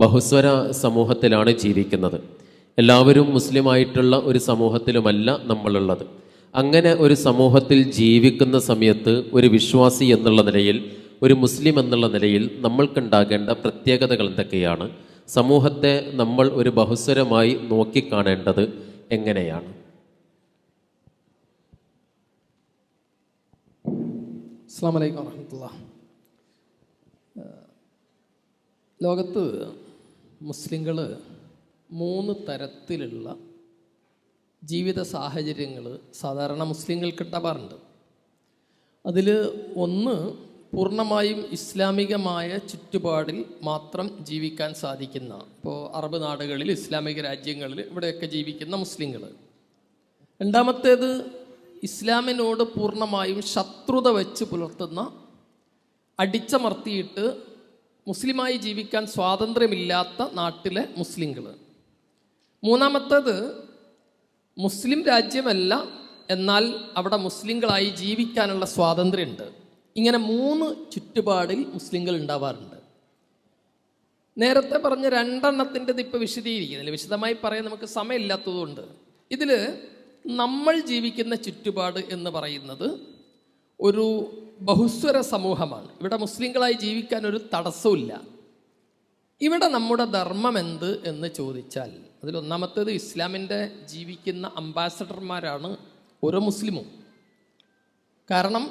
ബഹുസ്വര സമൂഹത്തിലാണ് ജീവിക്കുന്നത്. എല്ലാവരും മുസ്ലിമായിട്ടുള്ള ഒരു സമൂഹത്തിലുമല്ല നമ്മളുള്ളത്. അങ്ങനെ ഒരു സമൂഹത്തിൽ ജീവിക്കുന്ന സമയത്ത് ഒരു വിശ്വാസി എന്നുള്ള നിലയിൽ, ഒരു മുസ്ലിം എന്നുള്ള നിലയിൽ നമ്മൾക്കുണ്ടാകേണ്ട പ്രത്യേകതകൾ എന്തൊക്കെയാണ്? സമൂഹത്തെ നമ്മൾ ഒരു ബഹുസ്വരമായി നോക്കിക്കാണേണ്ടത് എങ്ങനെയാണ്? അസ്സലാമു അലൈക്കും വറഹ്മത്തുള്ളാഹി. ലോകത്ത് മുസ്ലിങ്ങൾ 3 തരത്തിലുള്ള ജീവിത സാഹചര്യങ്ങൾ സാധാരണ മുസ്ലിങ്ങൾക്ക് ഉണ്ടാവാറുണ്ട്. അതിൽ ഒന്ന്, പൂർണ്ണമായും ഇസ്ലാമികമായ ചുറ്റുപാടിൽ മാത്രം ജീവിക്കാൻ സാധിക്കുന്ന, ഇപ്പോൾ അറബ് നാടുകളിൽ, ഇസ്ലാമിക രാജ്യങ്ങളിൽ ഇവിടെയൊക്കെ ജീവിക്കുന്ന മുസ്ലിങ്ങൾ. രണ്ടാമത്തേത്, ഇസ്ലാമിനോട് പൂർണ്ണമായും ശത്രുത വെച്ച് പുലർത്തുന്ന, അടിച്ചമർത്തിയിട്ട് മുസ്ലിമായി ജീവിക്കാൻ സ്വാതന്ത്ര്യമില്ലാത്ത നാട്ടിലെ മുസ്ലിങ്ങൾ. മൂന്നാമത്തേത്, മുസ്ലിം രാജ്യമല്ല, എന്നാൽ അവിടെ മുസ്ലിങ്ങളായി ജീവിക്കാനുള്ള സ്വാതന്ത്ര്യമുണ്ട്. ഇങ്ങനെ 3 ചുറ്റുപാടിൽ മുസ്ലിങ്ങൾ ഉണ്ടാവാറുണ്ട്. നേരത്തെ പറഞ്ഞ 2 എണ്ണത്തിൻ്റെത് ഇപ്പോൾ വിശദീകരിക്കുന്നില്ല, വിശദമായി പറയാൻ നമുക്ക് സമയമില്ലാത്തതുകൊണ്ട്. ഇതിൽ നമ്മൾ ജീവിക്കുന്ന ചുറ്റുപാട് എന്ന് പറയുന്നത് ഒരു ബഹുസ്വര സമൂഹമാണ്. ഇവിടെ മുസ്ലിങ്ങളായി ജീവിക്കാൻ ഒരു തടസ്സമില്ല. ഇവിടെ നമ്മുടെ ധർമ്മം എന്ത് എന്ന് ചോദിച്ചാൽ, അതിലൊന്നാമത്തേത്, ഇസ്ലാമിൻ്റെ ജീവിക്കുന്ന അംബാസഡർമാരാണ് ഓരോ മുസ്ലിമും. കാരണം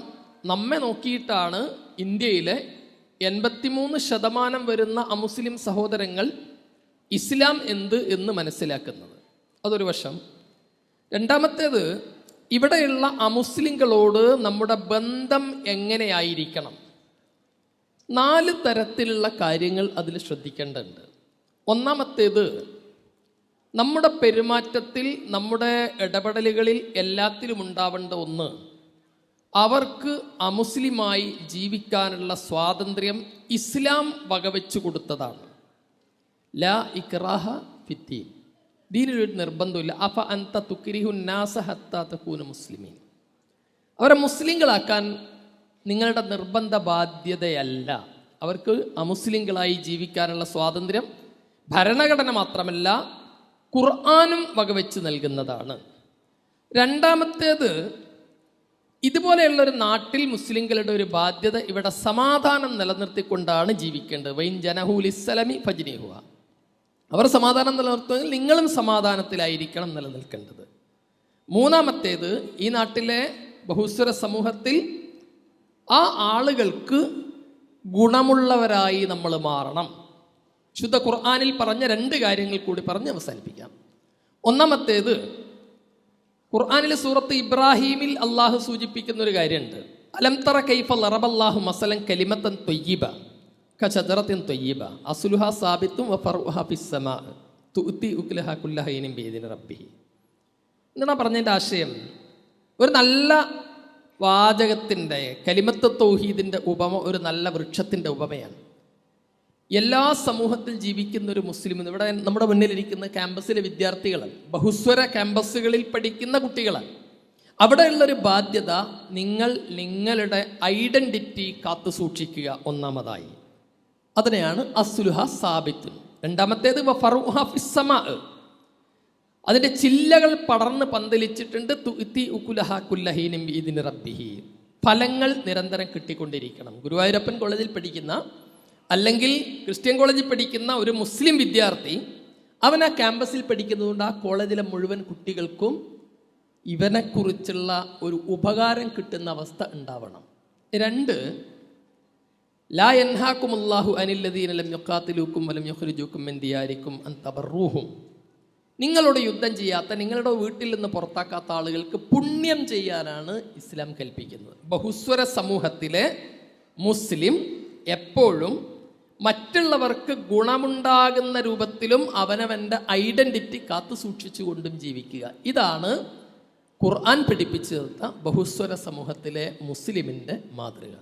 നമ്മെ നോക്കിയിട്ടാണ് ഇന്ത്യയിലെ 83% വരുന്ന അമുസ്ലിം സഹോദരങ്ങൾ ഇസ്ലാം എന്ത് എന്ന് മനസ്സിലാക്കുന്നത്. അതൊരു വശം. രണ്ടാമത്തേത്, ഇവിടെയുള്ള അമുസ്ലിങ്ങളോട് നമ്മുടെ ബന്ധം എങ്ങനെയായിരിക്കണം. 4 തരത്തിലുള്ള കാര്യങ്ങൾ അതിൽ ശ്രദ്ധിക്കേണ്ടതുണ്ട്. ഒന്നാമത്തേത്, നമ്മുടെ പെരുമാറ്റത്തിൽ, നമ്മുടെ ഇടപെടലുകളിൽ എല്ലാത്തിലും ഉണ്ടാവേണ്ട ഒന്ന്, അവർക്ക് അമുസ്ലിമായി ജീവിക്കാനുള്ള സ്വാതന്ത്ര്യം ഇസ്ലാം വകവെച്ചു കൊടുത്തതാണ്. ലാ ഇക്റാഹ ഫിദ്ദീൻ, ദീനിലൊരു നിർബന്ധമില്ല. അഫ അൻത തുക്രിഹുൻ നാസ ഹത്താ തകൂന മുസ്ലിമീൻ, അവരെ മുസ്ലിങ്ങളാക്കാൻ നിങ്ങളുടെ നിർബന്ധ ബാധ്യതയല്ല. അവർക്ക് അമുസ്ലിങ്ങളായി ജീവിക്കാനുള്ള സ്വാതന്ത്ര്യം ഭരണഘടന മാത്രമല്ല, ഖുർആനും വകവെച്ച് നൽകുന്നതാണ്. രണ്ടാമത്തേത്, ഇതുപോലെയുള്ളൊരു നാട്ടിൽ മുസ്ലിങ്ങളുടെ ഒരു ബാധ്യത, ഇവിടെ സമാധാനം നിലനിർത്തിക്കൊണ്ടാണ് ജീവിക്കേണ്ടത്. വൈൻ ജനഹൂലിസ്സലമി ഫജ്നിഹുവ, അവർ സമാധാനം നിലനിർത്തുമെങ്കിൽ നിങ്ങളും സമാധാനത്തിലായിരിക്കണം നിലനിൽക്കേണ്ടത്. മൂന്നാമത്തേത്, ഈ നാട്ടിലെ ബഹുസ്വര സമൂഹത്തിൽ ആ ആളുകൾക്ക് ഗുണമുള്ളവരായി നമ്മൾ മാറണം. ശുദ്ധ ഖുർആനിൽ പറഞ്ഞ 2 കാര്യങ്ങൾ കൂടി പറഞ്ഞ് അവസാനിപ്പിക്കാം. ഒന്നാമത്തേത്, ഖുർആനിൽ സൂറത്ത് ഇബ്രാഹീമിൽ അള്ളാഹു സൂചിപ്പിക്കുന്ന ഒരു കാര്യമുണ്ട്. അലം തറ കൈഫ ലറബല്ലാഹു മസലൻ കലിമത്തൻ ത്വയ്യിബ കശജറത്തിൻ ത്വയ്യിബ അസ്ലുഹാ സാബിത്തും വഫറുഹാ ഫിസ്സമാ തുഅതി ഉക്ലഹാ കുല്ല ഹീനിൻ ബിഇദ്നി റബ്ബിഹി. എന്താണ് പറഞ്ഞതിൻ്റെ ആശയം? ഒരു നല്ല വാചകത്തിൻ്റെ, കലിമത്ത് തൗഹീദിൻ്റെ ഉപമ ഒരു നല്ല വൃക്ഷത്തിൻ്റെ ഉപമയാണ്. എല്ലാ സമൂഹത്തിൽ ജീവിക്കുന്ന ഒരു മുസ്ലിം, ഇവിടെ നമ്മുടെ മുന്നിലിരിക്കുന്ന ക്യാമ്പസിലെ വിദ്യാർത്ഥികളാണ്, ബഹുസ്വര ക്യാമ്പസുകളിൽ പഠിക്കുന്ന കുട്ടികളാണ്. അവിടെയുള്ളൊരു ബാധ്യത, നിങ്ങൾ നിങ്ങളുടെ ഐഡൻറ്റിറ്റി കാത്തു സൂക്ഷിക്കുക ഒന്നാമതായി. അതിനെയാണ് അസ്ലുഹ സാബിത്ത്. രണ്ടാമത്തേത് വഫറുഹ ഫിസ്സമാ, അതിൻ്റെ ചില്ലകൾ പടർന്ന് പന്തലിച്ചിട്ടുണ്ട്. തുഅതി ഉക്ലഹാ കുല്ല ഹീനിൻ ബിഇദ്നി റബ്ബിഹി, ഫലങ്ങൾ നിരന്തരം കിട്ടിക്കൊണ്ടിരിക്കണം. ഗുരുവായൂരപ്പൻ കോളേജിൽ പഠിക്കുന്ന, അല്ലെങ്കിൽ ക്രിസ്ത്യൻ കോളേജിൽ പഠിക്കുന്ന ഒരു മുസ്ലിം വിദ്യാർത്ഥി, അവൻ ആ ക്യാമ്പസിൽ പഠിക്കുന്നതുകൊണ്ട് ആ കോളേജിലെ മുഴുവൻ കുട്ടികൾക്കും ഇവനെക്കുറിച്ചുള്ള ഒരു ഉപകാരം കിട്ടുന്ന അവസ്ഥ ഉണ്ടാവണം. 2, ലാ യൻഹാകുമുല്ലാഹു അനില്ലദീന ലം യുഖാതിലൂക്കും വലം യുഖ്രിജൂക്കും മിൻ ദിയാരിക്കും അൻ തബറൂഹും, നിങ്ങളോട് യുദ്ധം ചെയ്യാത്ത, നിങ്ങളുടെ വീട്ടിൽ നിന്ന് പുറത്താക്കാത്ത ആളുകൾക്ക് പുണ്യം ചെയ്യാനാണ് ഇസ്ലാം കൽപ്പിക്കുന്നത്. ബഹുസ്വര സമൂഹത്തിലെ മുസ്ലിം എപ്പോഴും മറ്റുള്ളവർക്ക് ഗുണമുണ്ടാകുന്ന രൂപത്തിലും അവനവൻ്റെ ഐഡൻറ്റിറ്റി കാത്തു സൂക്ഷിച്ചുകൊണ്ടും ജീവിക്കുക. ഇതാണ് ഖുർആൻ പഠിപ്പിച്ചു തന്ന ബഹുസ്വര സമൂഹത്തിലെ മുസ്ലിമിൻ്റെ മാതൃക.